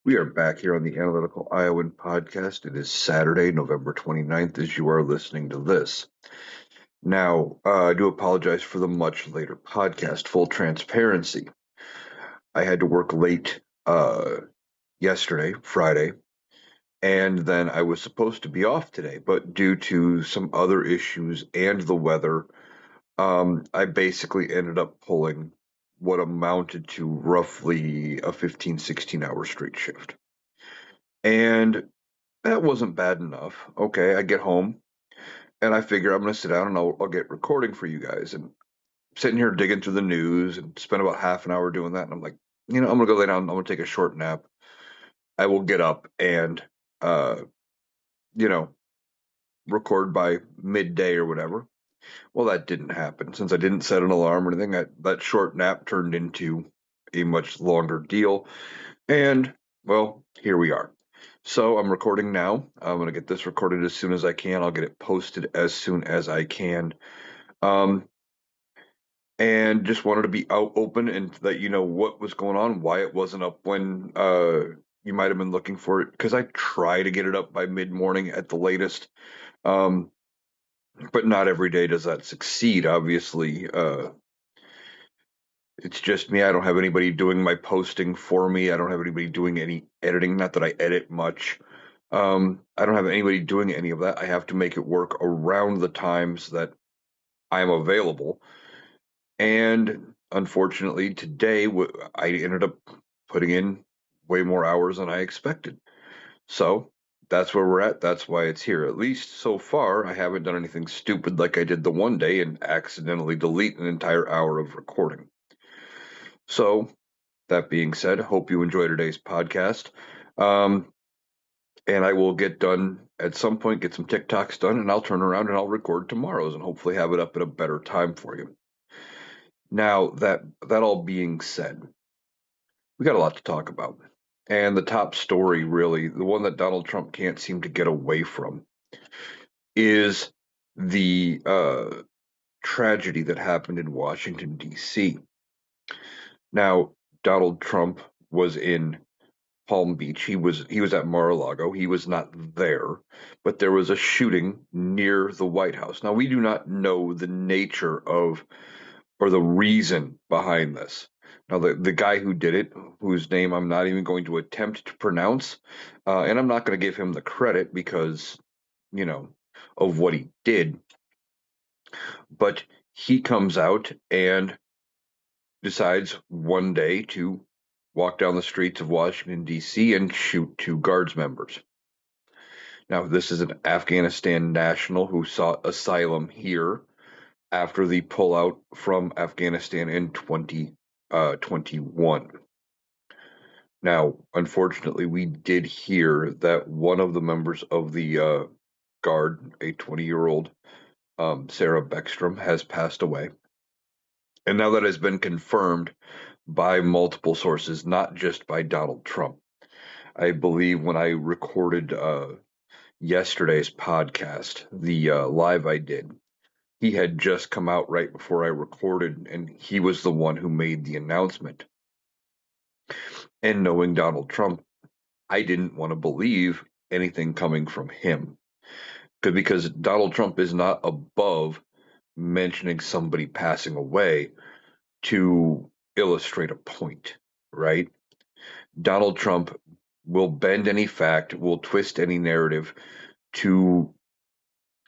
We are back here on the Analytical Iowan podcast. It is Saturday, November 29th, as you are listening to this. Now, I do apologize for the much later podcast. Full transparency. I had to work late yesterday, Friday, and then I was supposed to be off today, but due to some other issues and the weather, I basically ended up pulling what amounted to roughly a 15, 16 hour straight shift. And that wasn't bad enough. Okay, I get home and I figure I'm going to sit down and I'll get recording for you guys. And sitting here digging through the news and spend about half an hour doing that. And I'm like, I'm going to go lay down. I'm going to take a short nap. I will get up and, uh, you know, record by midday or whatever. Well, that didn't happen since I didn't set an alarm or anything. That short nap turned into a much longer deal. And, well, here we are. So I'm recording now. I'm going to get this recorded as soon as I can. I'll get it posted as soon as I can. Um, and just wanted to be out open and let you know what was going on, why it wasn't up when you might have been looking for it. Because I try to get it up by mid morning at the latest. Um, but not every day does that succeed, obviously. It's just me. I don't have anybody doing my posting for me. I don't have anybody doing any editing. Not that I edit much. I don't have anybody doing any of that. I have to make it work around the times that I'm available. And unfortunately, today I ended up putting in way more hours than I expected. So that's where we're at. That's why it's here. At least so far, I haven't done anything stupid like I did the one day and accidentally delete an entire hour of recording. So that being said, hope you enjoy today's podcast. Um, and I will get done at some point, get some TikToks done, and I'll turn around and I'll record tomorrow's and hopefully have it up at a better time for you. Now that all being said, we got a lot to talk about. And the top story, really, the one that Donald Trump can't seem to get away from, is the tragedy that happened in Washington, D.C. Now, Donald Trump was in Palm Beach. He was at Mar-a-Lago. He was not there, but there was a shooting near the White House. Now we do not know the nature of or the reason behind this. Now the guy who did it, whose name I'm not even going to attempt to pronounce, and I'm not going to give him the credit because you know of what he did, but he comes out and decides one day to walk down the streets of Washington, D.C., and shoot two Guards members. Now, this is an Afghanistan national who sought asylum here after the pullout from Afghanistan in 2021. Now, unfortunately, we did hear that one of the members of the Guard, a 20-year-old Sarah Beckstrom, has passed away. And now that has been confirmed by multiple sources, not just by Donald Trump. I believe when I recorded yesterday's podcast, the live I did, he had just come out right before I recorded, and he was the one who made the announcement. And knowing Donald Trump, I didn't want to believe anything coming from him. Because Donald Trump is not above mentioning somebody passing away to illustrate a point, right? Donald Trump will bend any fact, will twist any narrative to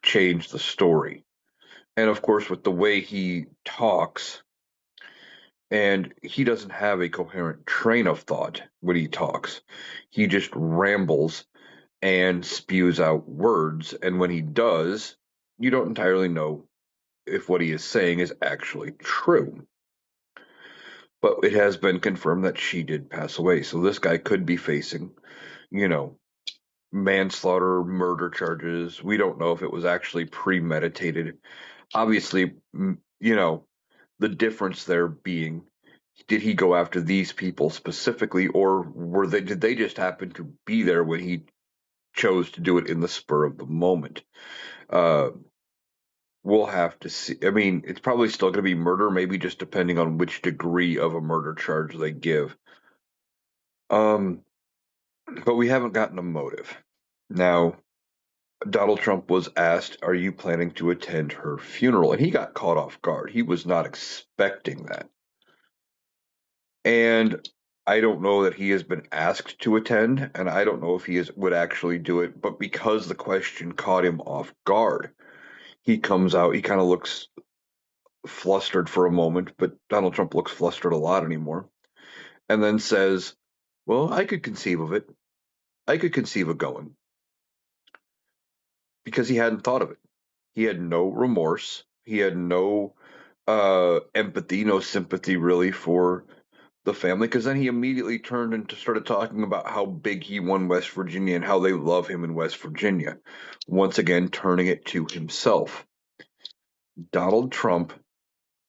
change the story. And of course, with the way he talks, and he doesn't have a coherent train of thought when he talks, he just rambles and spews out words. And when he does, you don't entirely know if what he is saying is actually true. But it has been confirmed that she did pass away. So this guy could be facing, you know, manslaughter, murder charges. We don't know if it was actually premeditated. Obviously, the difference there being, did he go after these people specifically, or did they just happen to be there when he chose to do it in the spur of the moment? Uh, we'll have to see. I mean, it's probably still going to be murder, maybe just depending on which degree of a murder charge they give. Um, but we haven't gotten a motive. Now, Donald Trump was asked, "Are you planning to attend her funeral?" And he got caught off guard. He was not expecting that. And I don't know that he has been asked to attend, and I don't know if would actually do it, but because the question caught him off guard, he comes out, he kind of looks flustered for a moment, but Donald Trump looks flustered a lot anymore, and then says, "Well, I could conceive of it. I could conceive of going," because he hadn't thought of it. He had no remorse. He had no empathy, no sympathy really for the family, because then he immediately turned and started talking about how big he won West Virginia and how they love him in West Virginia. Once again, turning it to himself. Donald Trump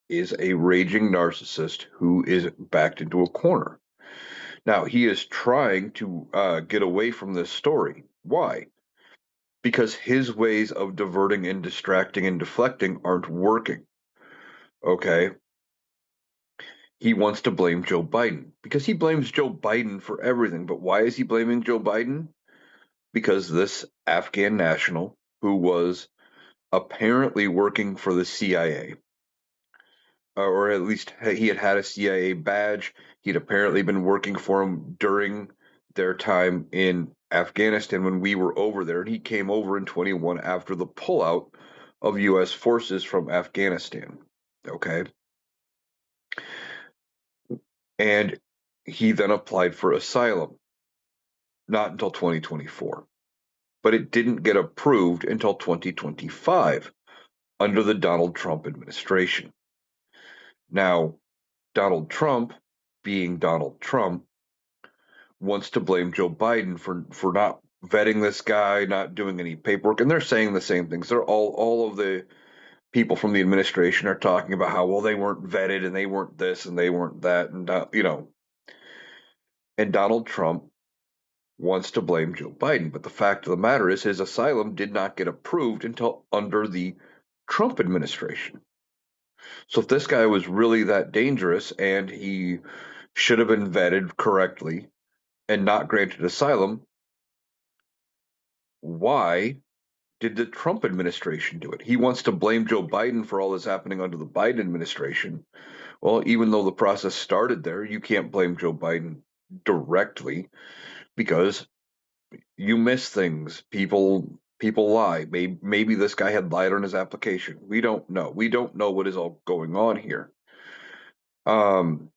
is a raging narcissist who is backed into a corner. Now, he is trying to get away from this story. Why? Because his ways of diverting and distracting and deflecting aren't working. Okay. He wants to blame Joe Biden because he blames Joe Biden for everything. But why is he blaming Joe Biden? Because this Afghan national who was apparently working for the CIA, or at least he had had a CIA badge. He'd apparently been working for him during their time in Afghanistan when we were over there. And he came over in 21 after the pullout of U.S. forces from Afghanistan. Okay. And he then applied for asylum, not until 2024. But it didn't get approved until 2025 under the Donald Trump administration. Now, Donald Trump, being Donald Trump, wants to blame Joe Biden for not vetting this guy, not doing any paperwork, and they're saying the same things. They're all of the people from the administration are talking about how well they weren't vetted and they weren't this and they weren't that, and and Donald Trump wants to blame Joe Biden, but the fact of the matter is his asylum did not get approved until under the Trump administration. So if this guy was really that dangerous and he should have been vetted correctly and not granted asylum, why did the Trump administration do it? He wants to blame Joe Biden for all this happening under the Biden administration. Well, even though the process started there, you can't blame Joe Biden directly because you miss things. People lie. Maybe this guy had lied on his application. We don't know. We don't know what is all going on here. Um,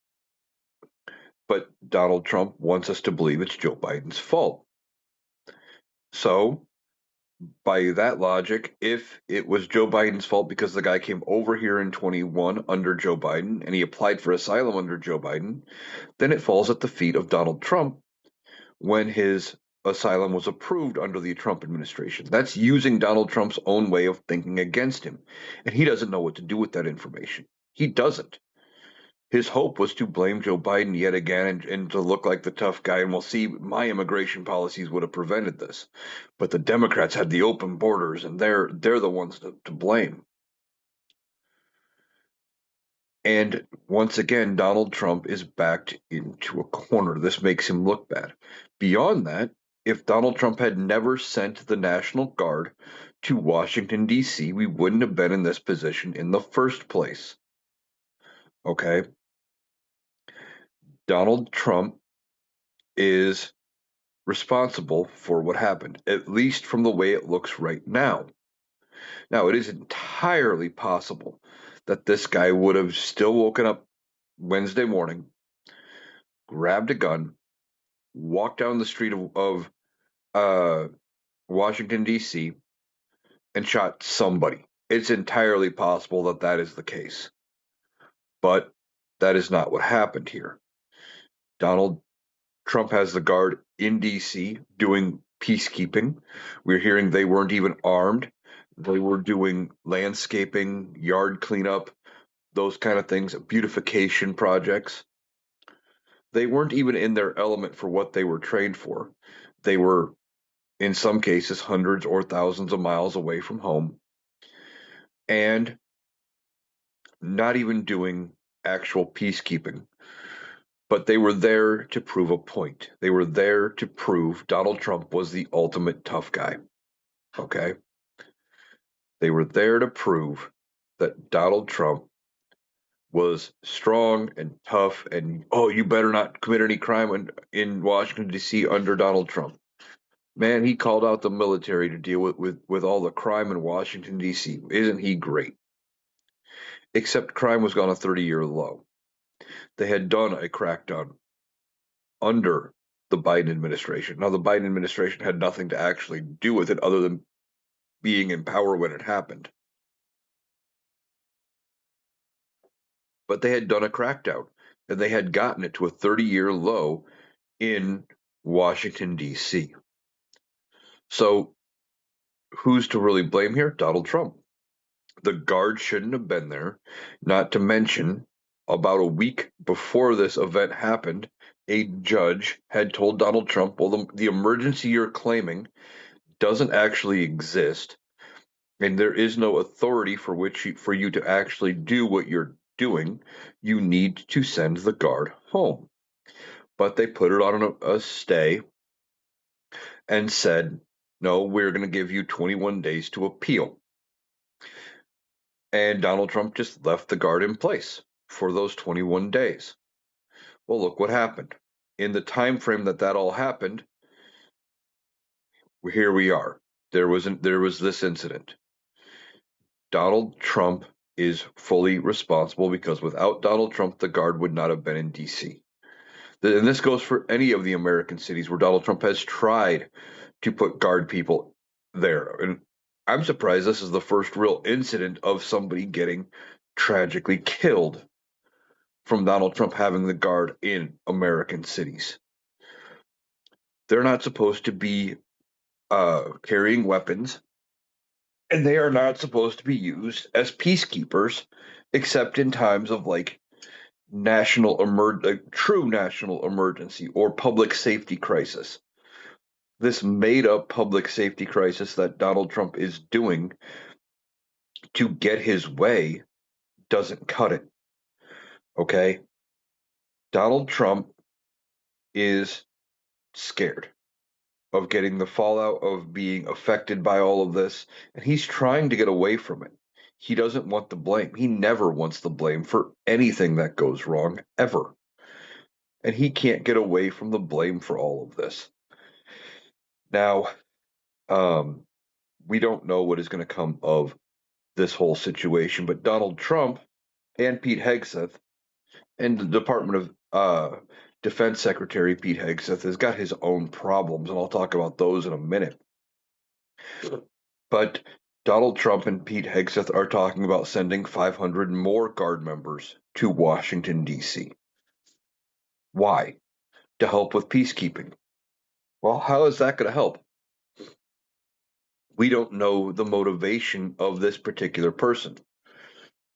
but Donald Trump wants us to believe it's Joe Biden's fault. So, by that logic, if it was Joe Biden's fault because the guy came over here in 21 under Joe Biden and he applied for asylum under Joe Biden, then it falls at the feet of Donald Trump when his asylum was approved under the Trump administration. That's using Donald Trump's own way of thinking against him. And he doesn't know what to do with that information. He doesn't. His hope was to blame Joe Biden yet again and to look like the tough guy. And we'll see, my immigration policies would have prevented this. But the Democrats had the open borders, and they're the ones to blame. And once again, Donald Trump is backed into a corner. This makes him look bad. Beyond that, if Donald Trump had never sent the National Guard to Washington, D.C., we wouldn't have been in this position in the first place. Okay? Donald Trump is responsible for what happened, at least from the way it looks right now. Now, it is entirely possible that this guy would have still woken up Wednesday morning, grabbed a gun, walked down the street of uh, Washington, D.C., and shot somebody. It's entirely possible that that is the case. But that is not what happened here. Donald Trump has the guard in D.C. doing peacekeeping. We're hearing they weren't even armed. They were doing landscaping, yard cleanup, those kind of things, beautification projects. They weren't even in their element for what they were trained for. They were, in some cases, hundreds or thousands of miles away from home and not even doing actual peacekeeping. But they were there to prove a point. They were there to prove Donald Trump was the ultimate tough guy. Okay? They were there to prove that Donald Trump was strong and tough and, oh, you better not commit any crime in Washington, D.C. under Donald Trump. Man, he called out the military to deal with all the crime in Washington, D.C. Isn't he great? Except crime was on a 30-year low. They had done a crackdown under the Biden administration. Now, the Biden administration had nothing to actually do with it other than being in power when it happened. But they had done a crackdown, and they had gotten it to a 30-year low in Washington, D.C. So, who's to really blame here? Donald Trump. The guard shouldn't have been there, not to mention, about a week before this event happened, a judge had told Donald Trump, well, the emergency you're claiming doesn't actually exist, and there is no authority for you to actually do what you're doing. You need to send the guard home. But they put it on a stay and said, no, we're going to give you 21 days to appeal. And Donald Trump just left the guard in place for those 21 days. Well, look what happened. In the time frame that all happened, here we are. There was this incident. Donald Trump is fully responsible because without Donald Trump, the guard would not have been in D.C. And this goes for any of the American cities where Donald Trump has tried to put guard people there. And I'm surprised this is the first real incident of somebody getting tragically killed from Donald Trump having the guard in American cities. They're not supposed to be carrying weapons, and they are not supposed to be used as peacekeepers, except in times of like true national emergency or public safety crisis. This made up public safety crisis that Donald Trump is doing to get his way doesn't cut it. Okay? Donald Trump is scared of getting the fallout of being affected by all of this, and he's trying to get away from it. He doesn't want the blame. He never wants the blame for anything that goes wrong, ever. And he can't get away from the blame for all of this. Now, we don't know what is going to come of this whole situation, but Donald Trump and Pete Hegseth and the Department of Defense Secretary Pete Hegseth has got his own problems, and I'll talk about those in a minute. But Donald Trump and Pete Hegseth are talking about sending 500 more Guard members to Washington, D.C. Why? To help with peacekeeping. Well, how is that going to help? We don't know the motivation of this particular person.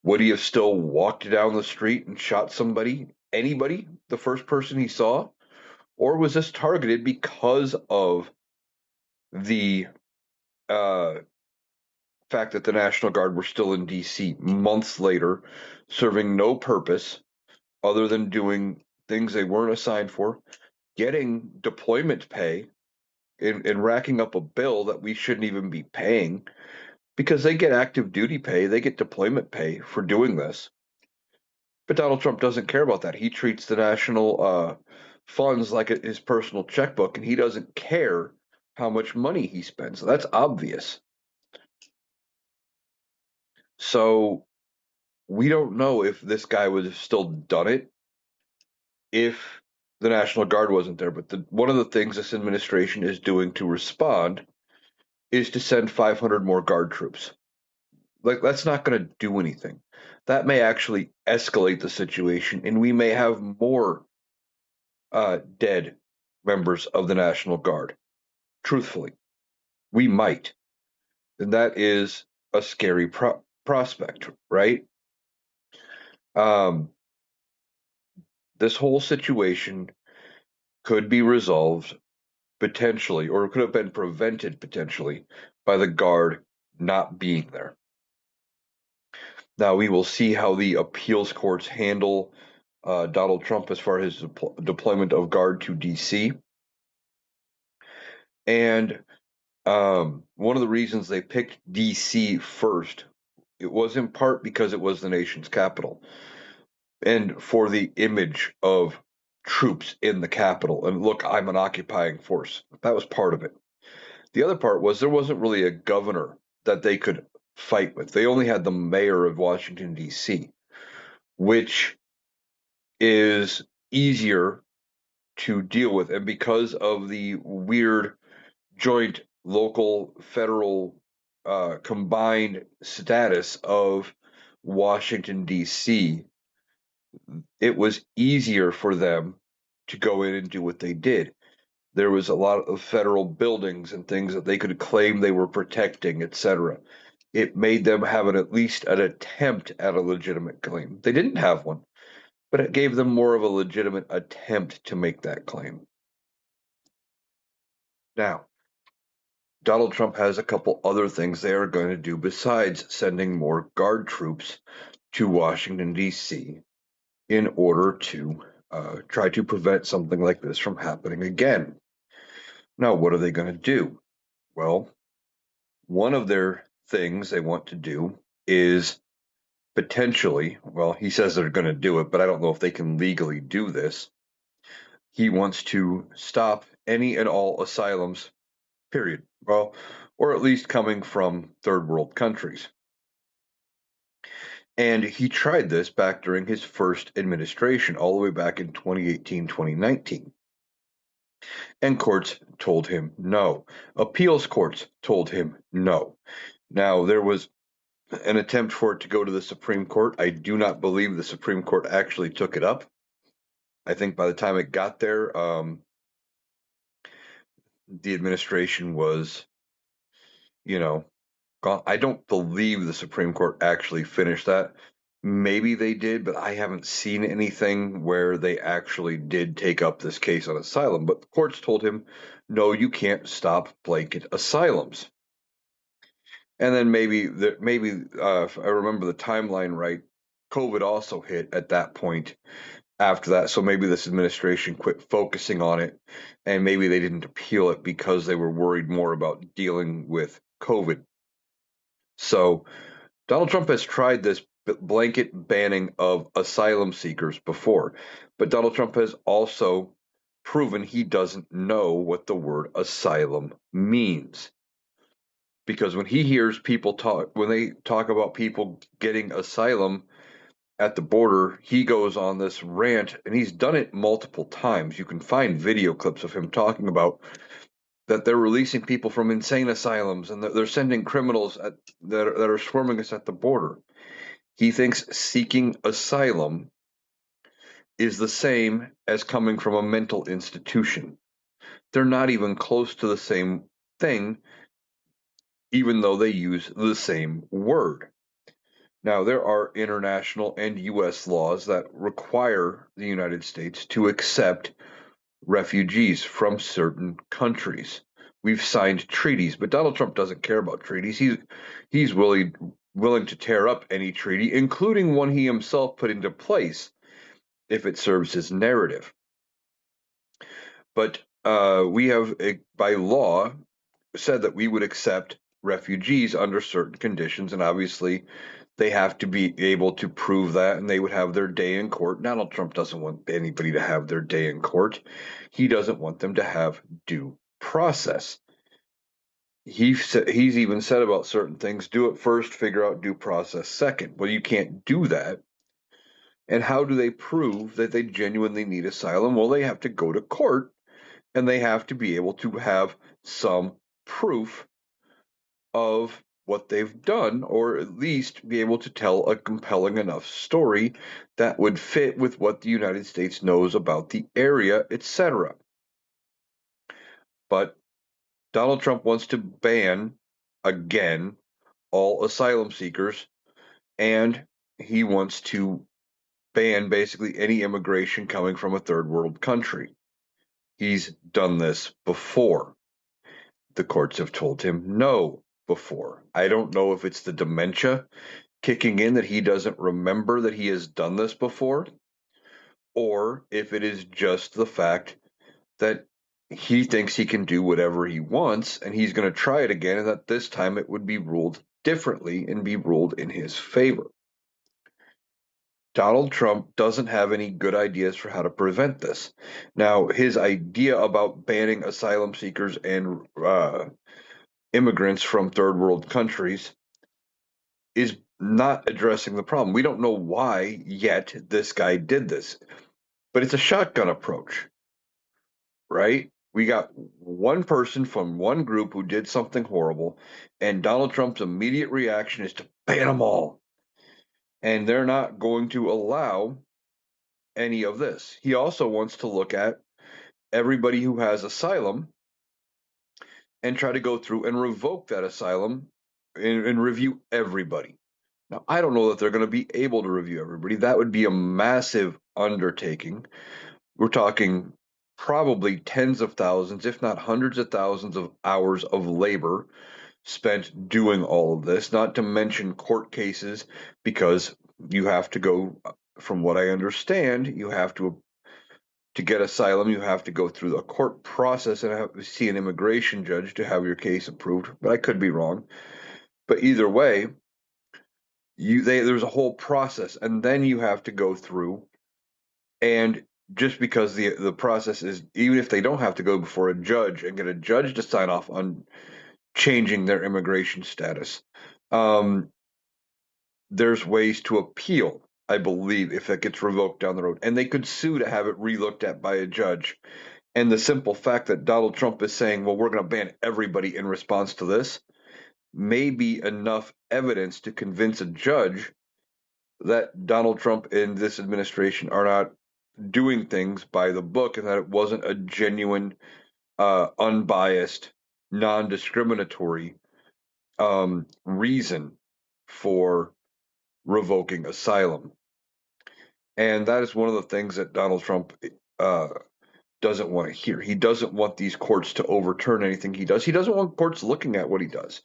Would he have still walked down the street and shot somebody, anybody, the first person he saw? Or was this targeted because of the fact that the National Guard were still in D.C. months later, serving no purpose other than doing things they weren't assigned for, getting deployment pay, and racking up a bill that we shouldn't even be paying because they get active duty pay, they get deployment pay for doing this. But Donald Trump doesn't care about that. He treats the national funds like his personal checkbook, and he doesn't care how much money he spends. So that's obvious. So we don't know if this guy would have still done it if the National Guard wasn't there. But one of the things this administration is doing to respond is to send 500 more Guard troops. Like, that's not going to do anything. That may actually escalate the situation, and we may have more dead members of the National Guard. Truthfully, we might. And that is a scary prospect, right? This whole situation could be resolved potentially, or could have been prevented potentially by the guard not being there. Now we will see how the appeals courts handle Donald Trump as far as his deployment of Guard to D.C. And one of the reasons they picked D.C. first, it was in part because it was the nation's capital and for the image of troops in the capital. And look, I'm an occupying force. That was part of it. The other part was there wasn't really a governor that they could fight with. They only had the mayor of Washington, D.C., which is easier to deal with. And because of the weird joint local federal combined status of Washington, D.C., it was easier for them to go in and do what they did. There was a lot of federal buildings and things that they could claim they were protecting, etc. It made them have at least an attempt at a legitimate claim. They didn't have one, but it gave them more of a legitimate attempt to make that claim. Now, Donald Trump has a couple other things they are going to do besides sending more Guard troops to Washington, D.C., in order to try to prevent something like this from happening again. Now, what are they going to do? Well, one of their things they want to do is potentially, well, he says they're going to do it, but I don't know if they can legally do this. He wants to stop any and all asylums, period. Well, or at least coming from third world countries. And he tried this back during his first administration, all the way back in 2018, 2019. And courts told him no. Appeals courts told him no. Now, there was an attempt for it to go to the Supreme Court. I do not believe the Supreme Court actually took it up. I think by the time it got there, the administration was, you know, gone. I don't believe the Supreme Court actually finished that. Maybe they did, but I haven't seen anything where they actually did take up this case on asylum. But the courts told him, no, you can't stop blanket asylums. And then if I remember the timeline right, COVID also hit at that point after that. So maybe this administration quit focusing on it and maybe they didn't appeal it because they were worried more about dealing with COVID. So Donald Trump has tried this blanket banning of asylum seekers before, but Donald Trump has also proven he doesn't know what the word asylum means. Because when he hears when they talk about people getting asylum at the border, he goes on this rant, and he's done it multiple times. You can find video clips of him talking about that they're releasing people from insane asylums and they're sending criminals that are swarming us at the border. He thinks seeking asylum is the same as coming from a mental institution. They're not even close to the same thing, even though they use the same word. Now, there are international and U.S. laws that require the United States to accept refugees from certain countries. We've signed treaties, but Donald Trump doesn't care about treaties. He's willing to tear up any treaty, including one he himself put into place, if it serves his narrative. But we have, by law, said that we would accept refugees under certain conditions, and obviously they have to be able to prove that, and they would have their day in court. Donald Trump doesn't want anybody to have their day in court. He doesn't want them to have due process. He's even said about certain things, do it first, figure out due process second. Well, you can't do that. And how do they prove that they genuinely need asylum? Well, they have to go to court and they have to be able to have some proof of what they've done, or at least be able to tell a compelling enough story that would fit with what the United States knows about the area, etc. But Donald Trump wants to ban, again, all asylum seekers, and he wants to ban basically any immigration coming from a third world country. He's done this before. The courts have told him no before. I don't know if it's the dementia kicking in that he doesn't remember that he has done this before, or if it is just the fact that he thinks he can do whatever he wants and he's going to try it again, and that this time it would be ruled differently and be ruled in his favor. Donald Trump doesn't have any good ideas for how to prevent this. Now, his idea about banning asylum seekers and immigrants from third world countries is not addressing the problem. We don't know why yet this guy did this, but it's a shotgun approach, right? We got one person from one group who did something horrible, and Donald Trump's immediate reaction is to ban them all. And they're not going to allow any of this. He also wants to look at everybody who has asylum and try to go through and revoke that asylum and review everybody. Now, I don't know that they're going to be able to review everybody. That would be a massive undertaking. We're talking probably tens of thousands, if not hundreds of thousands of hours of labor spent doing all of this, not to mention court cases, because you have to go, from what I understand, you have to get asylum, you have to go through the court process and have to see an immigration judge to have your case approved. But I could be wrong. But either way, there's a whole process, and then you have to go through. And just because the process is, even if they don't have to go before a judge and get a judge to sign off on changing their immigration status, um, there's ways to appeal. I believe if it gets revoked down the road, and they could sue to have it relooked at by a judge. And the simple fact that Donald Trump is saying, well, we're going to ban everybody in response to this, may be enough evidence to convince a judge that Donald Trump and this administration are not doing things by the book and that it wasn't a genuine, unbiased, non discriminatory reason for revoking asylum. And that is one of the things that Donald Trump uh, doesn't want to hear. He doesn't want these courts to overturn anything he does. He doesn't want courts looking at what he does.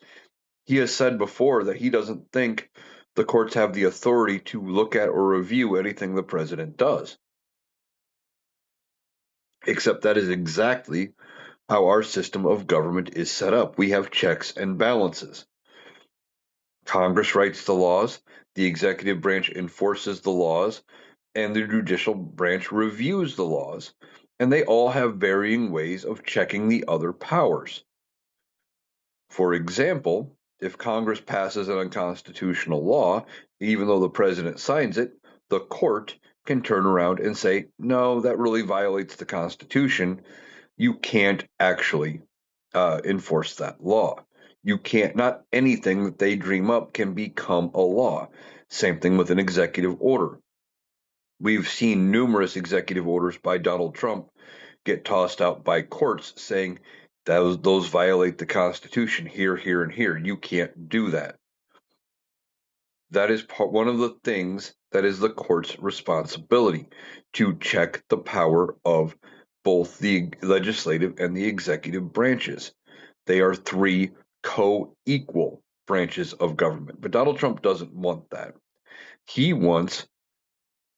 He has said before that he doesn't think the courts have the authority to look at or review anything the president does. Except that is exactly how our system of government is set up. We have checks and balances. Congress writes the laws, the executive branch enforces the laws, and the judicial branch reviews the laws. And they all have varying ways of checking the other powers. For example, if Congress passes an unconstitutional law, even though the president signs it, the court can turn around and say, no, that really violates the Constitution. You can't actually enforce that law. You can't, not anything that they dream up can become a law. Same thing with an executive order. We've seen numerous executive orders by Donald Trump get tossed out by courts saying those violate the Constitution here, here, and here. You can't do that. That is one of the things that is the court's responsibility, to check the power of both the legislative and the executive branches. They are three co-equal branches of government. But Donald Trump doesn't want that. He wants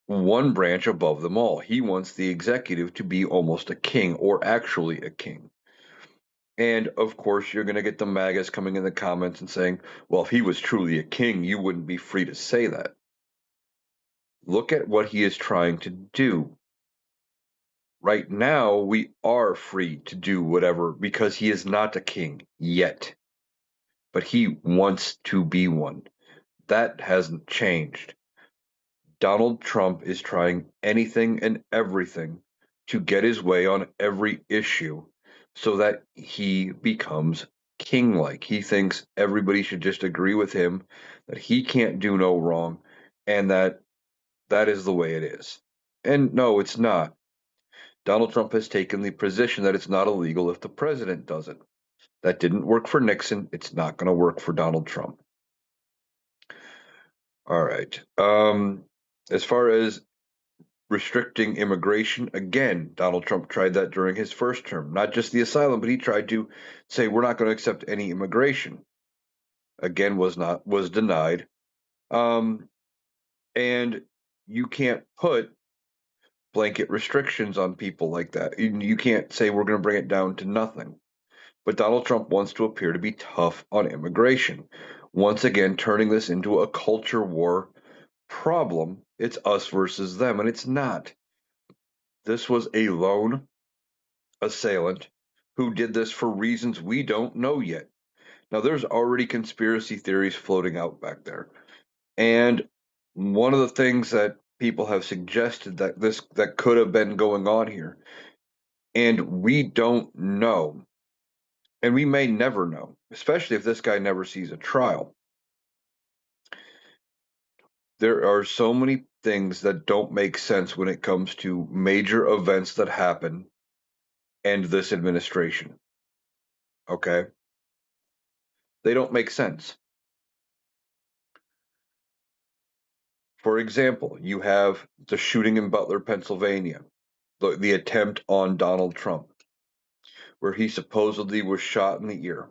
one branch above them all. He wants the executive to be almost a king, or actually a king. And of course, you're going to get the MAGAs coming in the comments and saying, well, if he was truly a king, you wouldn't be free to say that. Look at what he is trying to do. Right now, we are free to do whatever because he is not a king yet, but he wants to be one. That hasn't changed. Donald Trump is trying anything and everything to get his way on every issue so that he becomes king-like. He thinks everybody should just agree with him, that he can't do no wrong, and that is the way it is. And no, it's not. Donald Trump has taken the position that it's not illegal if the president does it. That didn't work for Nixon. It's not going to work for Donald Trump. All right. As far as restricting immigration, again, Donald Trump tried that during his first term. Not just the asylum, but he tried to say we're not going to accept any immigration. Again, was denied. And you can't put blanket restrictions on people like that. You can't say we're going to bring it down to nothing. But Donald Trump wants to appear to be tough on immigration. Once again, turning this into a culture war problem. It's us versus them, and it's not. This was a lone assailant who did this for reasons we don't know yet. Now, there's already conspiracy theories floating out back there. And one of the things that people have suggested that could have been going on here, and we don't know, and we may never know, especially if this guy never sees a trial. There are so many things that don't make sense when it comes to major events that happen and this administration. Okay? They don't make sense. For example, you have the shooting in Butler, Pennsylvania, the attempt on Donald Trump, where he supposedly was shot in the ear.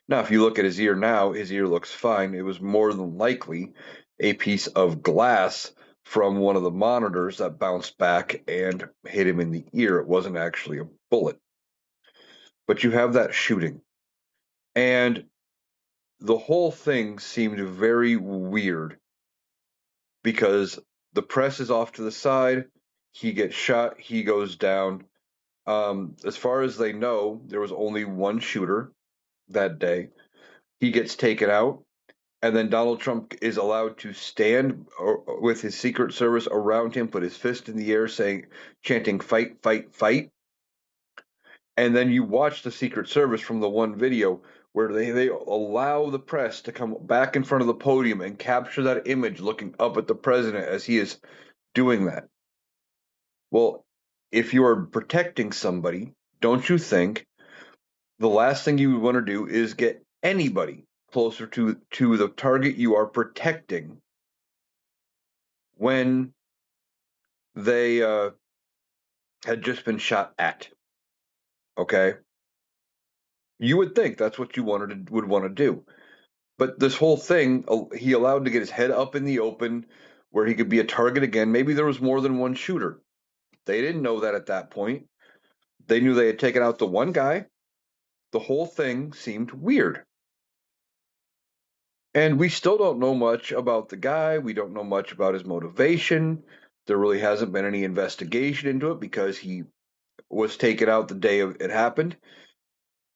Now, if you look at his ear now, his ear looks fine. It was more than likely a piece of glass from one of the monitors that bounced back and hit him in the ear. It wasn't actually a bullet. But you have that shooting. And the whole thing seemed very weird because the press is off to the side. He gets shot. He goes down. As far as they know, there was only one shooter that day. He gets taken out. And then Donald Trump is allowed to stand with his Secret Service around him, put his fist in the air, chanting, fight, fight, fight. And then you watch the Secret Service from the one video where they allow the press to come back in front of the podium and capture that image looking up at the president as he is doing that. Well, if you are protecting somebody, don't you think the last thing you would want to do is get anybody closer to the target you are protecting when they had just been shot at? Okay, you would think that's what you would want to do. But this whole thing, he allowed to get his head up in the open where he could be a target again. Maybe there was more than one shooter. They didn't know that at that point. They knew they had taken out the one guy. The whole thing seemed weird. And we still don't know much about the guy. We don't know much about his motivation. There really hasn't been any investigation into it because he was taken out the day it happened,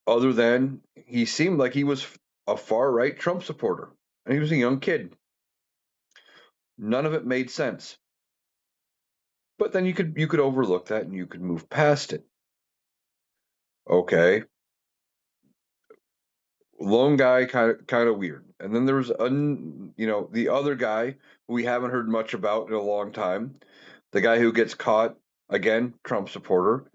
other than he seemed like he was a far right Trump supporter. And he was a young kid. None of it made sense. But then you could overlook that and you could move past it. Okay. Lone guy kind of weird. And then there's the other guy who we haven't heard much about in a long time. The guy who gets caught, again, Trump supporter,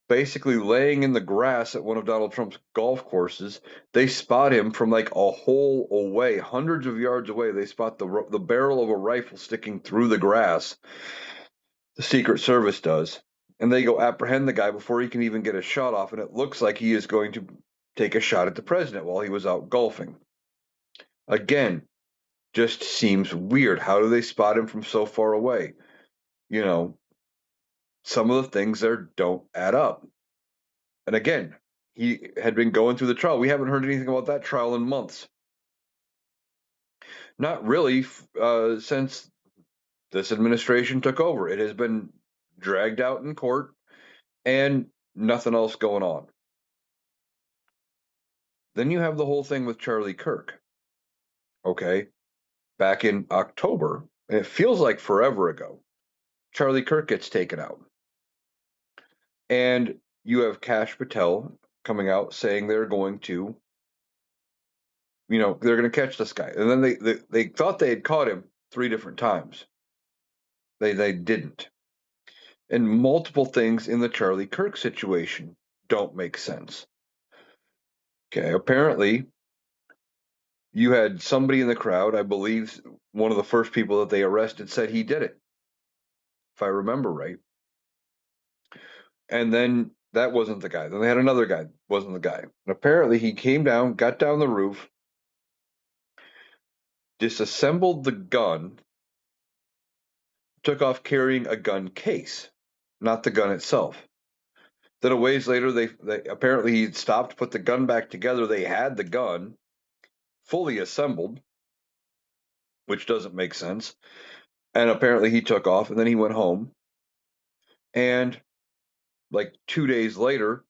basically laying in the grass at one of Donald Trump's golf courses. They spot him from like a hole away, hundreds of yards away. They spot the barrel of a rifle sticking through the grass. The Secret Service does. And they go apprehend the guy before he can even get a shot off. And it looks like he is going to take a shot at the president while he was out golfing. Again, just seems weird. How do they spot him from so far away? You know, some of the things there don't add up. And again, he had been going through the trial. We haven't heard anything about that trial in months. Not really, since this administration took over. It has been dragged out in court and nothing else going on. Then you have the whole thing with Charlie Kirk. Okay. Back in October, and it feels like forever ago, Charlie Kirk gets taken out. And you have Kash Patel coming out saying they're going to, they're going to catch this guy. And then they thought they had caught him 3 different times. They didn't. And multiple things in the Charlie Kirk situation don't make sense. Okay, apparently you had somebody in the crowd, I believe one of the first people that they arrested said he did it, if I remember right. And then that wasn't the guy. Then they had another guy, wasn't the guy. And apparently he came down, got down the roof, disassembled the gun, took off carrying a gun case, not the gun itself. Then a ways later, they apparently he stopped, put the gun back together. They had the gun fully assembled, which doesn't make sense. And apparently he took off, and then he went home. And like 2 days later,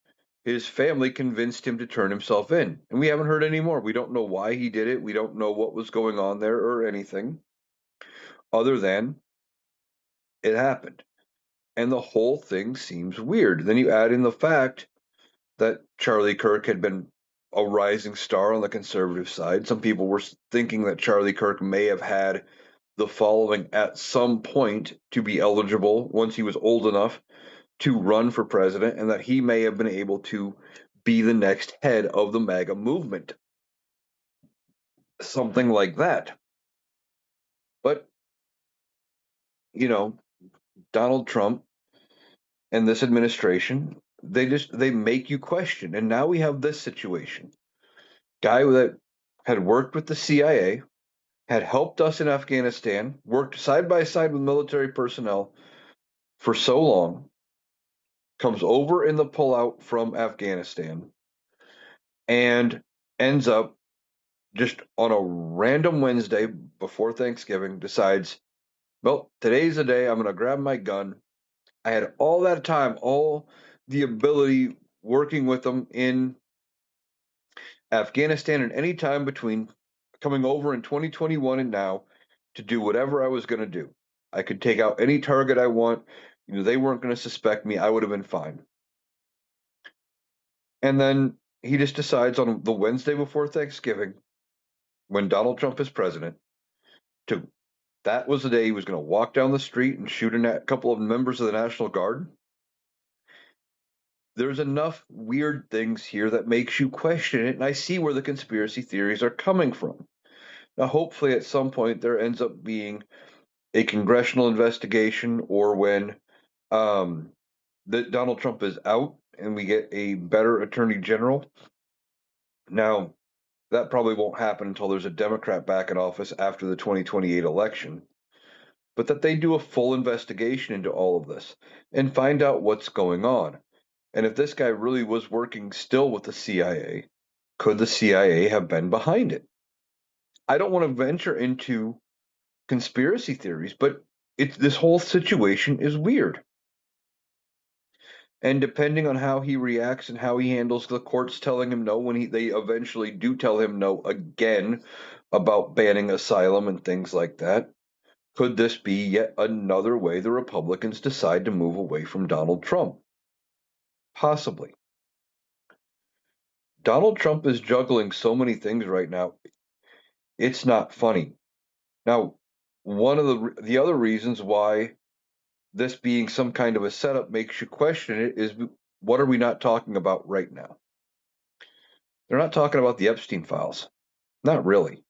his family convinced him to turn himself in. And we haven't heard any more. We don't know why he did it. We don't know what was going on there or anything other than it happened. And the whole thing seems weird. Then you add in the fact that Charlie Kirk had been a rising star on the conservative side. Some people were thinking that Charlie Kirk may have had the following at some point to be eligible once he was old enough to run for president, and that he may have been able to be the next head of the MAGA movement. Something like that. But, you know, Donald Trump and this administration, they make you question. And now we have this situation. Guy that had worked with the CIA, had helped us in Afghanistan, worked side by side with military personnel for so long, comes over in the pullout from Afghanistan and ends up just on a random Wednesday before Thanksgiving decides, well, today's the day I'm going to grab my gun. I had all that time, all the ability working with them in Afghanistan and any time between coming over in 2021 and now to do whatever I was going to do. I could take out any target I want. They weren't going to suspect me. I would have been fine. And then he just decides on the Wednesday before Thanksgiving, when Donald Trump is president, to that was the day he was going to walk down the street and shoot a couple of members of the National Guard. There's enough weird things here that makes you question it, and I see where the conspiracy theories are coming from. Now, hopefully, at some point, there ends up being a congressional investigation, or when Donald Trump is out and we get a better attorney general. Now, that probably won't happen until there's a Democrat back in office after the 2028 election, but that they do a full investigation into all of this and find out what's going on. And if this guy really was working still with the CIA, could the CIA have been behind it? I don't want to venture into conspiracy theories, but this whole situation is weird. And depending on how he reacts and how he handles the courts telling him no when they eventually do tell him no again about banning asylum and things like that, could this be yet another way the Republicans decide to move away from Donald Trump? Possibly. Donald Trump is juggling so many things right now. It's not funny. Now, one of the other reasons why this being some kind of a setup makes you question it is, what are we not talking about right now? They're not talking about the Epstein files. Not really.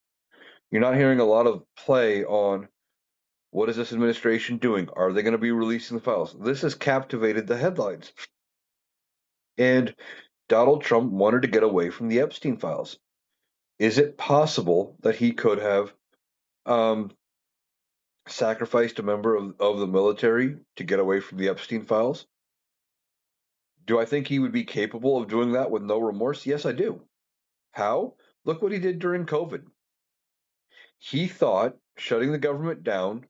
You're not hearing a lot of play on what is this administration doing? Are they going to be releasing the files? This has captivated the headlines. And Donald Trump wanted to get away from the Epstein files. Is it possible that he could have um, sacrificed a member of the military to get away from the Epstein files? Do I think he would be capable of doing that with no remorse? Yes, I do. How? Look what he did during COVID. He thought shutting the government down,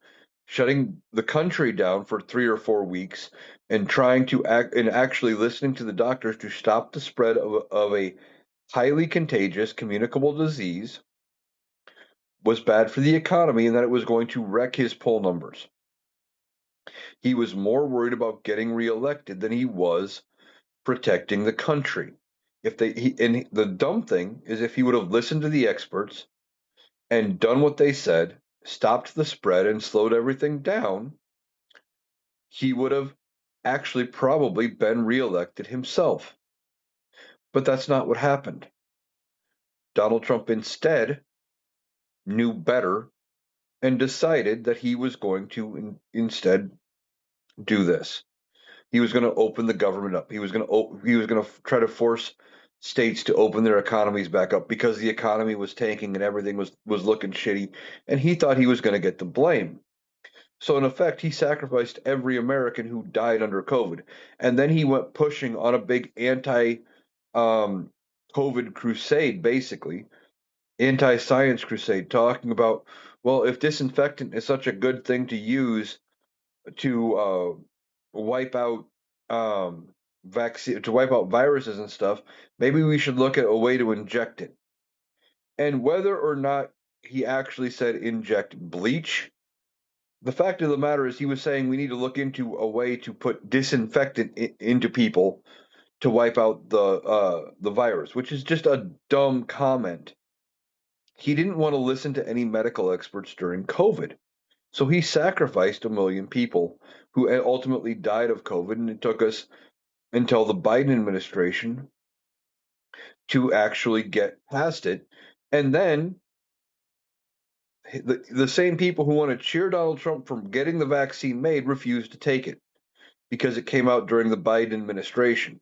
shutting the country down for 3 or 4 weeks, and trying to act and actually listening to the doctors to stop the spread of a highly contagious communicable disease was bad for the economy and that it was going to wreck his poll numbers. He was more worried about getting reelected than he was protecting the country. And the dumb thing is, if he would have listened to the experts and done what they said, stopped the spread and slowed everything down, he would have actually probably been reelected himself. But that's not what happened. Donald Trump instead knew better and decided that he was going to instead do this. He was going to open the government up. He was going to try to force states to open their economies back up because the economy was tanking and everything was looking shitty, and he thought he was going to get the blame. So in effect, he sacrificed every American who died under COVID, and then he went pushing on a big anti um, COVID crusade, basically anti science crusade, talking about, well, if disinfectant is such a good thing to use to wipe out vaccine to wipe out viruses and stuff, maybe we should look at a way to inject it. And whether or not he actually said inject bleach, the fact of the matter is he was saying we need to look into a way to put disinfectant into people to wipe out the virus, which is just a dumb comment. He didn't want to listen to any medical experts during COVID. So he sacrificed a million people who ultimately died of COVID, and it took us until the Biden administration to actually get past it. And then the same people who want to cheer Donald Trump from getting the vaccine made refused to take it because it came out during the Biden administration.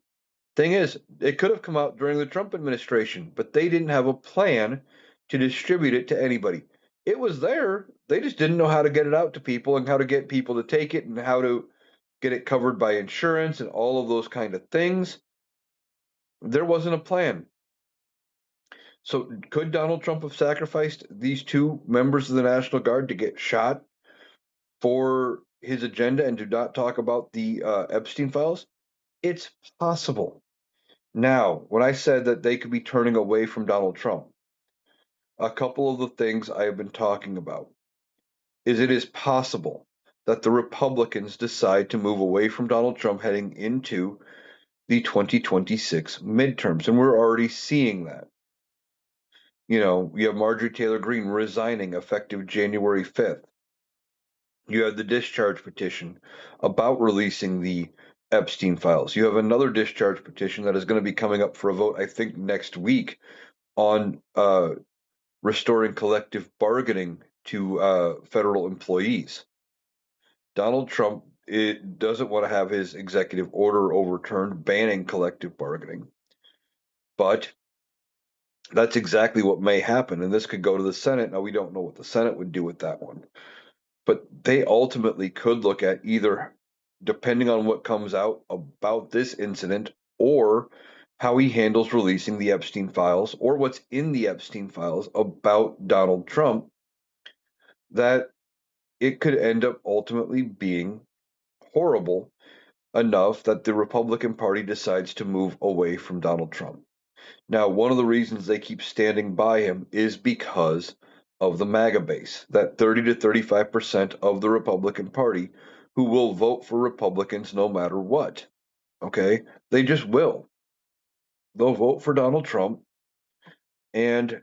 Thing is, it could have come out during the Trump administration, but they didn't have a plan to distribute it to anybody. It was there. They just didn't know how to get it out to people and how to get people to take it and how to get it covered by insurance and all of those kind of things. There wasn't a plan. So could Donald Trump have sacrificed these two members of the National Guard to get shot for his agenda and to not talk about the Epstein files? It's possible. Now, when I said that they could be turning away from Donald Trump, a couple of the things I have been talking about is it is possible that the Republicans decide to move away from Donald Trump heading into the 2026 midterms, and we're already seeing that. You know, you have Marjorie Taylor Greene resigning effective January 5th. You have the discharge petition about releasing the Epstein files. You have another discharge petition that is going to be coming up for a vote, I think, next week on restoring collective bargaining to federal employees. Donald Trump doesn't want to have his executive order overturned banning collective bargaining, but that's exactly what may happen. And this could go to the Senate. Now, we don't know what the Senate would do with that one, but they ultimately could look at either, depending on what comes out about this incident, or how he handles releasing the Epstein files, or what's in the Epstein files about Donald Trump, that it could end up ultimately being horrible enough that the Republican Party decides to move away from Donald Trump. Now, one of the reasons they keep standing by him is because of the MAGA base, that 30 to 35% of the Republican Party who will vote for Republicans no matter what. Okay? They just will. They'll vote for Donald Trump, and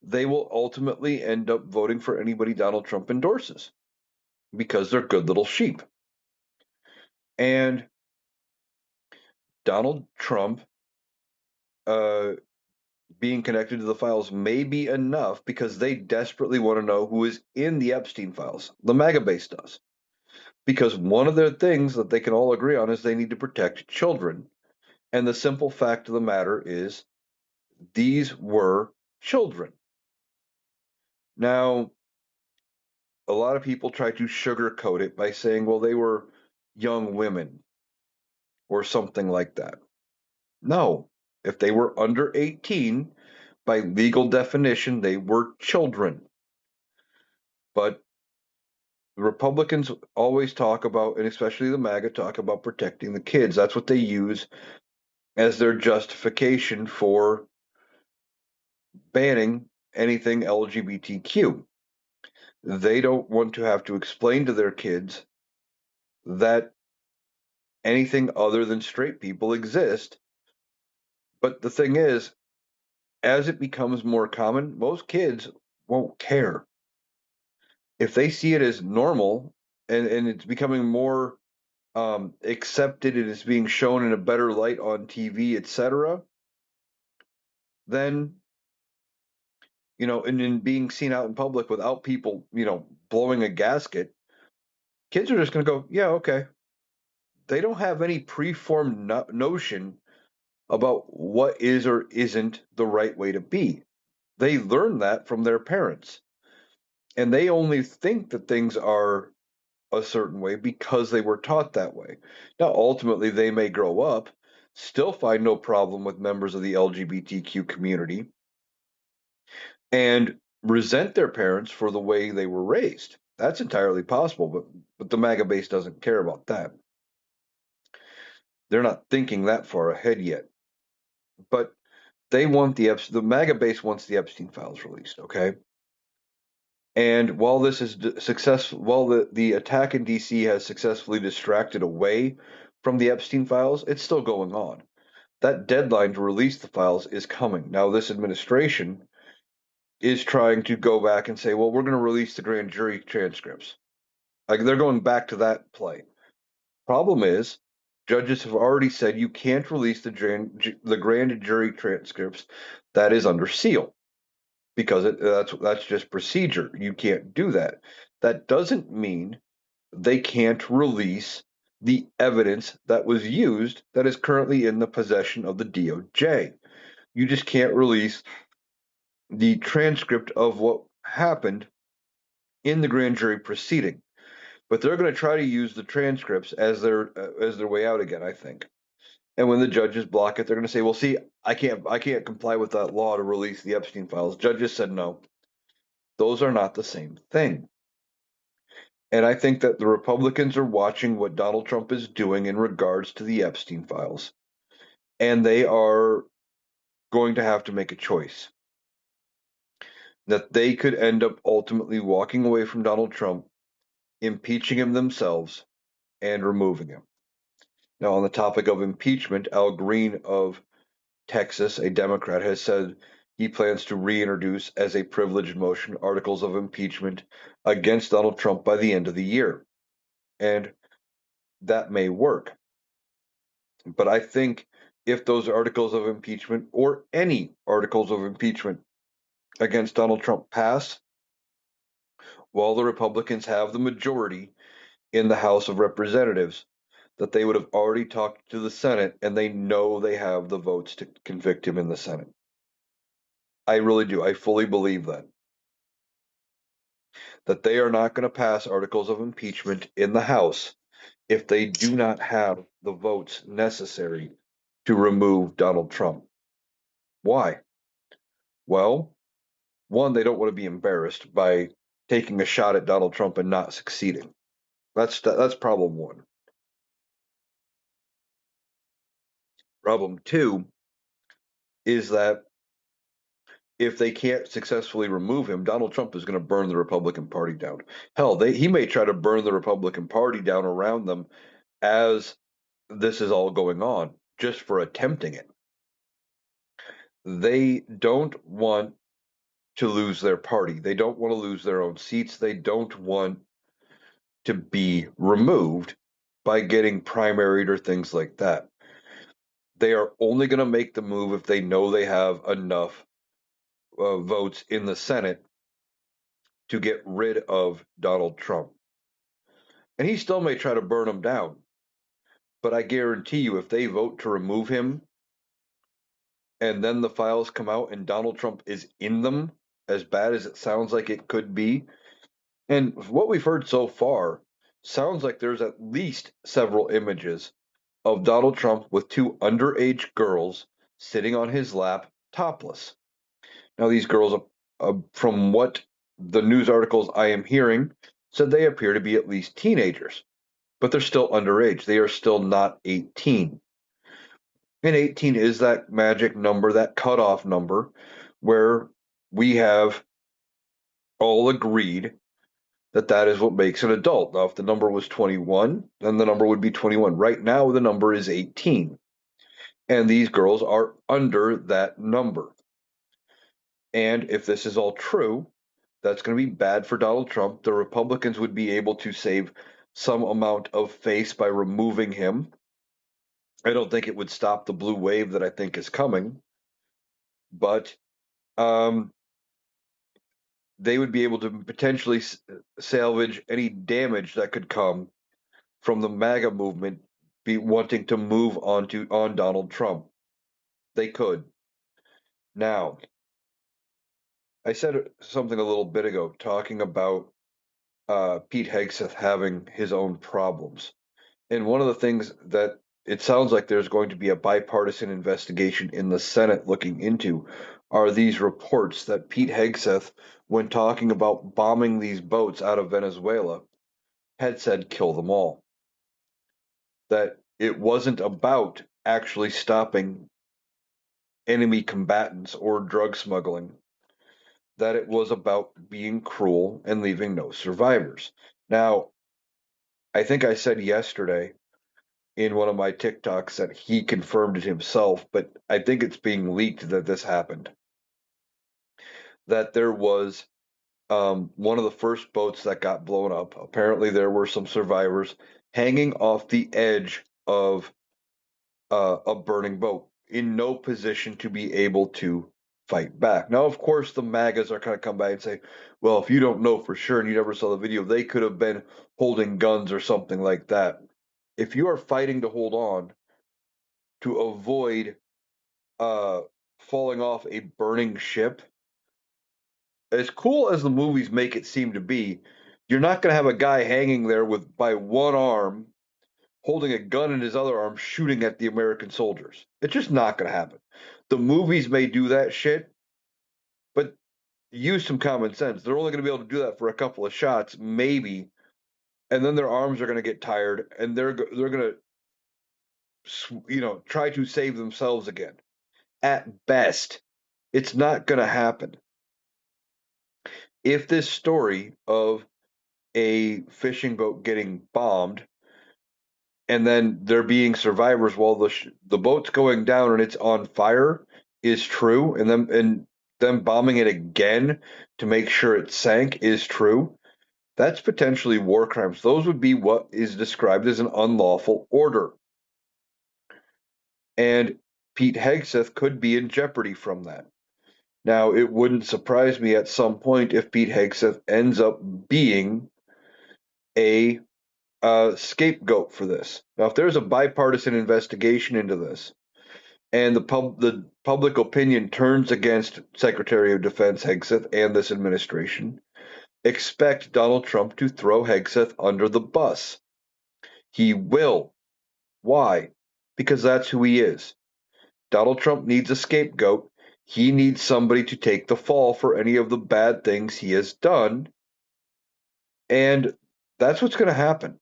they will ultimately end up voting for anybody Donald Trump endorses because they're good little sheep. And Donald Trump uh, being connected to the files may be enough because they desperately want to know who is in the Epstein files. The MAGA base does. Because one of their things that they can all agree on is they need to protect children. And the simple fact of the matter is these were children. Now, a lot of people try to sugarcoat it by saying, well, they were young women or something like that. No, if they were under 18, by legal definition, they were children. But the Republicans always talk about, and especially the MAGA, talk about protecting the kids. That's what they use as their justification for banning anything LGBTQ. They don't want to have to explain to their kids that anything other than straight people exist. But the thing is, as it becomes more common, most kids won't care. If they see it as normal and it's becoming more accepted and it's being shown in a better light on TV, etc., then and in being seen out in public without people, blowing a gasket, kids are just going to go, yeah, okay. They don't have any preformed notion about what is or isn't the right way to be. They learn that from their parents, and they only think that things are a certain way because they were taught that way. Now, ultimately, they may grow up, still find no problem with members of the LGBTQ community, and resent their parents for the way they were raised. That's entirely possible, but the MAGA base doesn't care about that. They're not thinking that far ahead yet. But they want the MAGA base wants the Epstein files released, okay? And while this is successful, while the attack in DC has successfully distracted away from the Epstein files, it's still going on. That deadline to release the files is coming. Now, this administration is trying to go back and say, well, we're going to release the grand jury transcripts. Like they're going back to that play. Problem is, judges have already said you can't release the grand jury transcripts that is under seal because that's just procedure. You can't do that. That doesn't mean they can't release the evidence that was used that is currently in the possession of the DOJ. You just can't release the transcript of what happened in the grand jury proceeding. But they're going to try to use the transcripts as their way out again, I think. And when the judges block it, they're going to say, "Well, see, I can't comply with that law to release the Epstein files." Judges said no. Those are not the same thing. And I think that the Republicans are watching what Donald Trump is doing in regards to the Epstein files, and they are going to have to make a choice that they could end up ultimately walking away from Donald Trump, impeaching him themselves, and removing him. Now, on the topic of impeachment, Al Green of Texas, a Democrat, has said he plans to reintroduce as a privileged motion articles of impeachment against Donald Trump by the end of the year. And that may work. But I think if those articles of impeachment or any articles of impeachment against Donald Trump pass, while the Republicans have the majority in the House of Representatives, that they would have already talked to the Senate and they know they have the votes to convict him in the Senate. I really do. I fully believe that they are not going to pass articles of impeachment in the House if they do not have the votes necessary to remove Donald Trump. Why? Well, one, they don't want to be embarrassed by taking a shot at Donald Trump and not succeeding. That's problem one. Problem two is that if they can't successfully remove him, Donald Trump is going to burn the Republican Party down. Hell, he may try to burn the Republican Party down around them as this is all going on, just for attempting it. They don't want to lose their party. They don't want to lose their own seats. They don't want to be removed by getting primaried or things like that. They are only going to make the move if they know they have enough votes in the Senate to get rid of Donald Trump. And he still may try to burn him down. But I guarantee you, if they vote to remove him and then the files come out and Donald Trump is in them, as bad as it sounds like it could be, and what we've heard so far sounds like there's at least several images of Donald Trump with two underage girls sitting on his lap, topless. Now, these girls, from what the news articles I am hearing, said they appear to be at least teenagers, but they're still underage. They are still not 18. And 18 is that magic number, that cutoff number, where we have all agreed that that is what makes an adult. Now, if the number was 21, then the number would be 21. Right now, the number is 18. And these girls are under that number. And if this is all true, that's going to be bad for Donald Trump. The Republicans would be able to save some amount of face by removing him. I don't think it would stop the blue wave that I think is coming, but um, they would be able to potentially salvage any damage that could come from the MAGA movement be wanting to move on Donald Trump. They could. Now, I said something a little bit ago talking about Pete Hegseth having his own problems. And one of the things that it sounds like there's going to be a bipartisan investigation in the Senate looking into are these reports that Pete Hegseth, when talking about bombing these boats out of Venezuela, had said kill them all. That it wasn't about actually stopping enemy combatants or drug smuggling, that it was about being cruel and leaving no survivors. Now, I think I said yesterday in one of my TikToks that he confirmed it himself, but I think it's being leaked that this happened. That there was one of the first boats that got blown up. Apparently, there were some survivors hanging off the edge of a burning boat in no position to be able to fight back. Now, of course, the MAGAs are going to come back and say, well, if you don't know for sure and you never saw the video, they could have been holding guns or something like that. If you are fighting to hold on to avoid uh, falling off a burning ship, as cool as the movies make it seem to be, you're not going to have a guy hanging there with by one arm holding a gun in his other arm shooting at the American soldiers. It's just not going to happen. The movies may do that shit, but use some common sense. They're only going to be able to do that for a couple of shots, maybe, and then their arms are going to get tired, and they're going to try to save themselves again. At best, it's not going to happen. If this story of a fishing boat getting bombed and then there being survivors while the boat's going down and it's on fire is true, and them bombing it again to make sure it sank is true, that's potentially war crimes. Those would be what is described as an unlawful order. And Pete Hegseth could be in jeopardy from that. Now, it wouldn't surprise me at some point if Pete Hegseth ends up being a scapegoat for this. Now, if there's a bipartisan investigation into this, and the public opinion turns against Secretary of Defense Hegseth and this administration, expect Donald Trump to throw Hegseth under the bus. He will. Why? Because that's who he is. Donald Trump needs a scapegoat. He needs somebody to take the fall for any of the bad things he has done. And that's what's going to happen.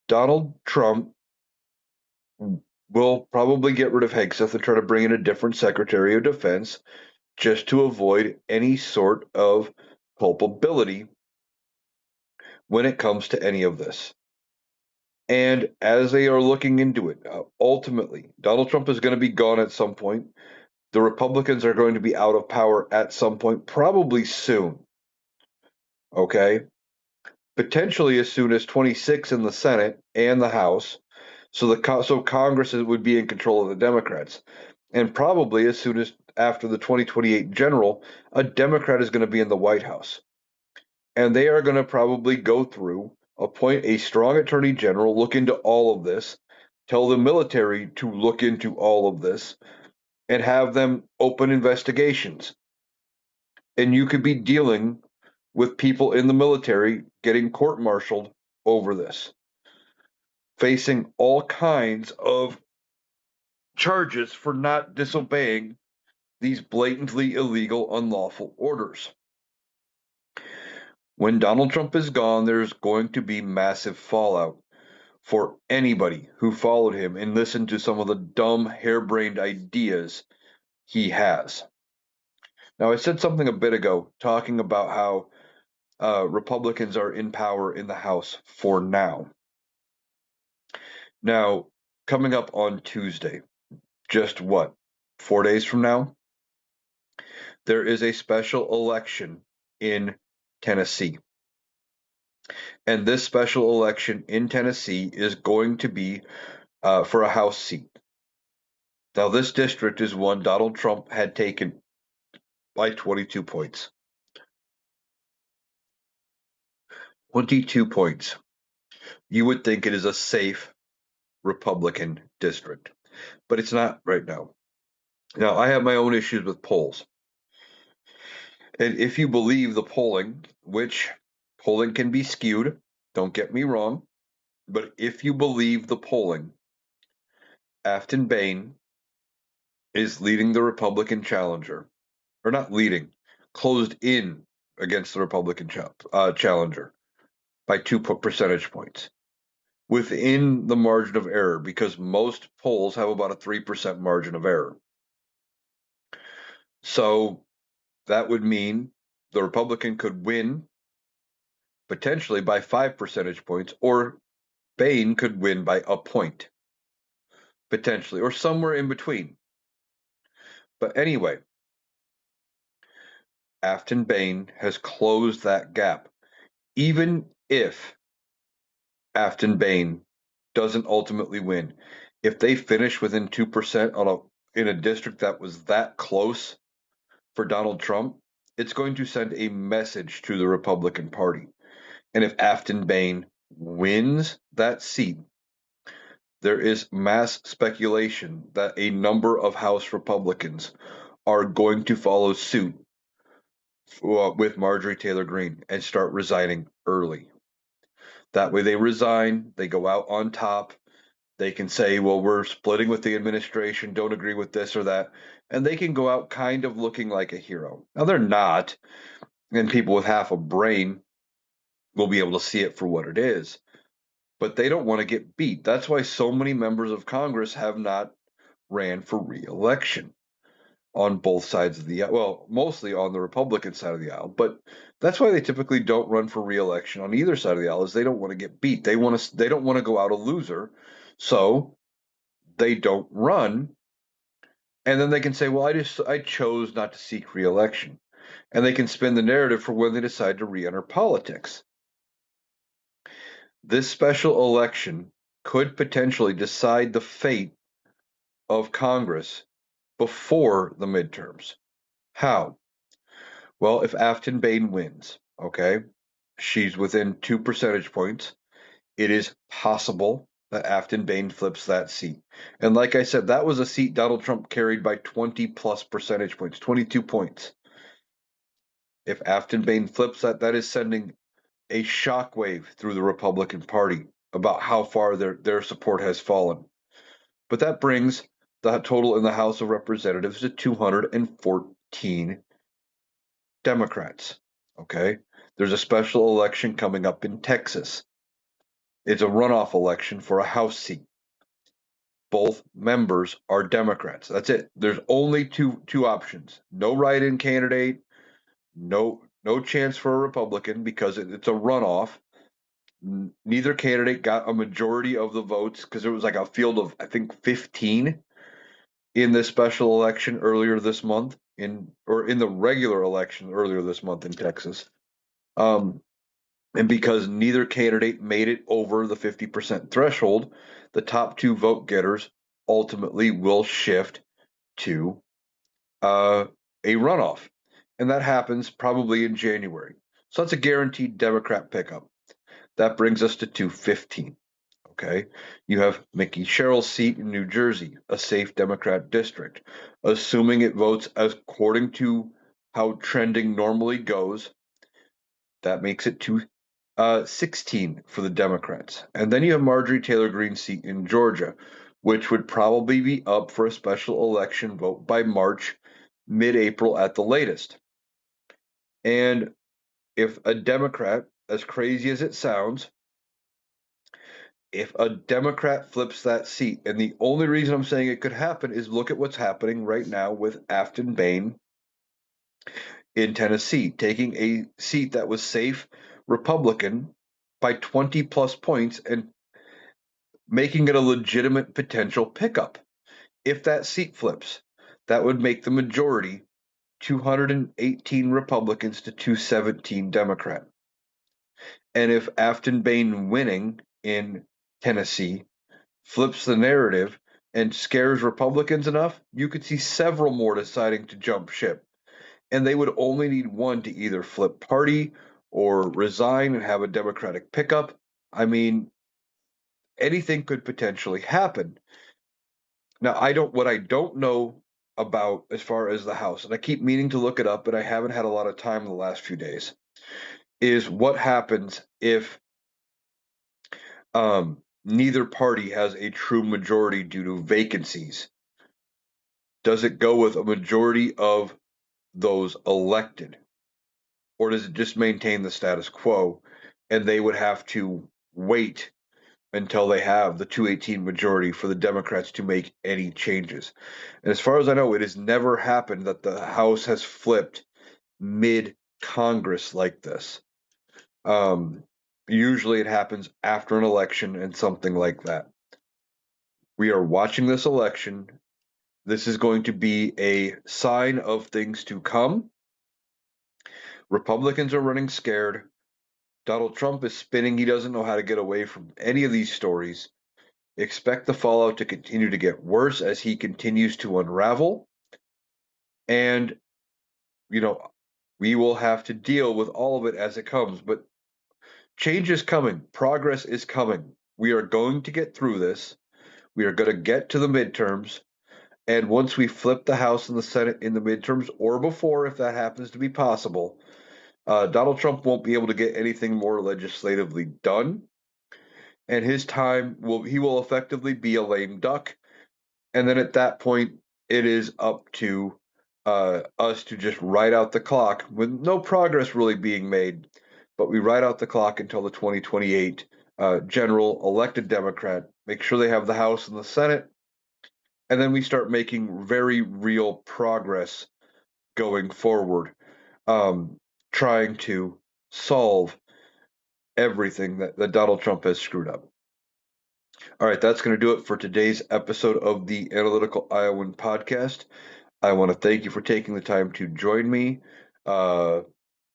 Donald Trump will probably get rid of Hegseth and try to bring in a different Secretary of Defense just to avoid any sort of culpability when it comes to any of this. And as they are looking into it, ultimately, Donald Trump is going to be gone at some point. The Republicans are going to be out of power at some point, probably soon. Okay? Potentially as soon as 26 in the Senate and the House. So Congress would be in control of the Democrats. And probably as soon as after the 2028 general, a Democrat is going to be in the White House. And they are going to probably go through, appoint a strong attorney general, look into all of this, tell the military to look into all of this, and have them open investigations. And you could be dealing with people in the military getting court-martialed over this, facing all kinds of charges for not disobeying these blatantly illegal, unlawful orders. When Donald Trump is gone, there's going to be massive fallout for anybody who followed him and listened to some of the dumb, harebrained ideas he has. Now, I said something a bit ago talking about how Republicans are in power in the House for now. Now, coming up on Tuesday, just what, 4 days from now, there is a special election in Tennessee. And this special election in Tennessee is going to be for a House seat. Now, this district is one Donald Trump had taken by 22 points. 22 points. You would think it is a safe Republican district, but it's not right now. Now, I have my own issues with polls. And if you believe the polling, which Polling can be skewed, don't get me wrong, but if you believe the polling, Afton Bain is leading the Republican challenger, or not leading, closed in against the Republican challenger by 2 percentage points within the margin of error, because most polls have about a 3% margin of error. So that would mean the Republican could win potentially by 5 percentage points, or Bain could win by a point, potentially, or somewhere in between. But anyway, Afton Bain has closed that gap. Even if Afton Bain doesn't ultimately win, if they finish within 2% in a district that was that close for Donald Trump, it's going to send a message to the Republican Party. And if Afton Bain wins that seat, there is mass speculation that a number of House Republicans are going to follow suit with Marjorie Taylor Greene and start resigning early. That way they resign, they go out on top. They can say, well, we're splitting with the administration, don't agree with this or that. And they can go out kind of looking like a hero. Now, they're not. And people with half a brain will be able to see it for what it is. But they don't want to get beat. That's why so many members of Congress have not ran for re-election on both sides of the aisle. Well, mostly on the Republican side of the aisle, but that's why they typically don't run for re-election on either side of the aisle, is they don't want to get beat. They don't want to go out a loser. So they don't run, and then they can say, well, I chose not to seek re-election. And they can spin the narrative for when they decide to re-enter politics. This special election could potentially decide the fate of Congress before the midterms. How? Well, if Afton Bain wins, okay, she's within 2 percentage points. It is possible that Afton Bain flips that seat. And like I said, that was a seat Donald Trump carried by 20 plus percentage points, 22 points. If Afton Bain flips that, that is sending a shockwave through the Republican Party about how far their support has fallen. But that brings the total in the House of Representatives to 214 Democrats. Okay. There's a special election coming up in Texas. It's a runoff election for a House seat. Both members are Democrats. That's it. There's only two options. No write-in candidate, no chance for a Republican because it's a runoff. Neither candidate got a majority of the votes because it was like a field of, I think, 15 in this special election earlier this month, in the regular election earlier this month in Texas. And because neither candidate made it over the 50% threshold, the top two vote getters ultimately will shift to a runoff. And that happens probably in January. So that's a guaranteed Democrat pickup. That brings us to 215. Okay. You have Mickey Sherrill's seat in New Jersey, a safe Democrat district. Assuming it votes according to how trending normally goes, that makes it 216 for the Democrats. And then you have Marjorie Taylor Greene's seat in Georgia, which would probably be up for a special election vote by March, mid-April at the latest. And if a Democrat, as crazy as it sounds, if a Democrat flips that seat, and the only reason I'm saying it could happen is look at what's happening right now with Afton Bain in Tennessee, taking a seat that was safe Republican by 20 plus points and making it a legitimate potential pickup. If that seat flips, that would make the majority 218 Republicans to 217 Democrat. And if Afton Bain winning in Tennessee flips the narrative and scares Republicans enough, you could see several more deciding to jump ship. And they would only need one to either flip party or resign and have a Democratic pickup. I mean, anything could potentially happen. Now, what I don't know about as far as the House, and I keep meaning to look it up, but I haven't had a lot of time in the last few days, is what happens if neither party has a true majority due to vacancies. Does it go with a majority of those elected, or does it just maintain the status quo and they would have to wait until they have the 218 majority for the Democrats to make any changes? And as far as I know, it has never happened that the House has flipped mid Congress like this. Um, Usually it happens after an election and something like that. We are watching this election. This is going to be a sign of things to come. Republicans are running scared. Donald Trump is spinning. He doesn't know how to get away from any of these stories. Expect the fallout to continue to get worse as he continues to unravel. And, you know, we will have to deal with all of it as it comes. But change is coming. Progress is coming. We are going to get through this. We are going to get to the midterms. And once we flip the House and the Senate in the midterms, or before, if that happens to be possible, Donald Trump won't be able to get anything more legislatively done. And his time he will effectively be a lame duck. And then at that point, it is up to us to just ride out the clock with no progress really being made. But we ride out the clock until the 2028 general elected Democrat, make sure they have the House and the Senate, and then we start making very real progress going forward, um, trying to solve everything that Donald Trump has screwed up. All right, that's going to do it for today's episode of the Analytical Iowan podcast. I want to thank you for taking the time to join me. Uh,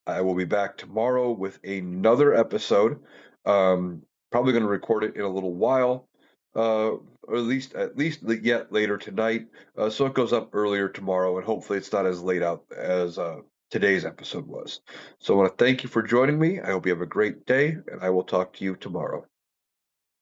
I will be back tomorrow with another episode. Probably going to record it in a little while, or at least yet later tonight, so it goes up earlier tomorrow, and hopefully it's not as late out as today's episode was. So I want to thank you for joining me. I hope you have a great day, and I will talk to you tomorrow.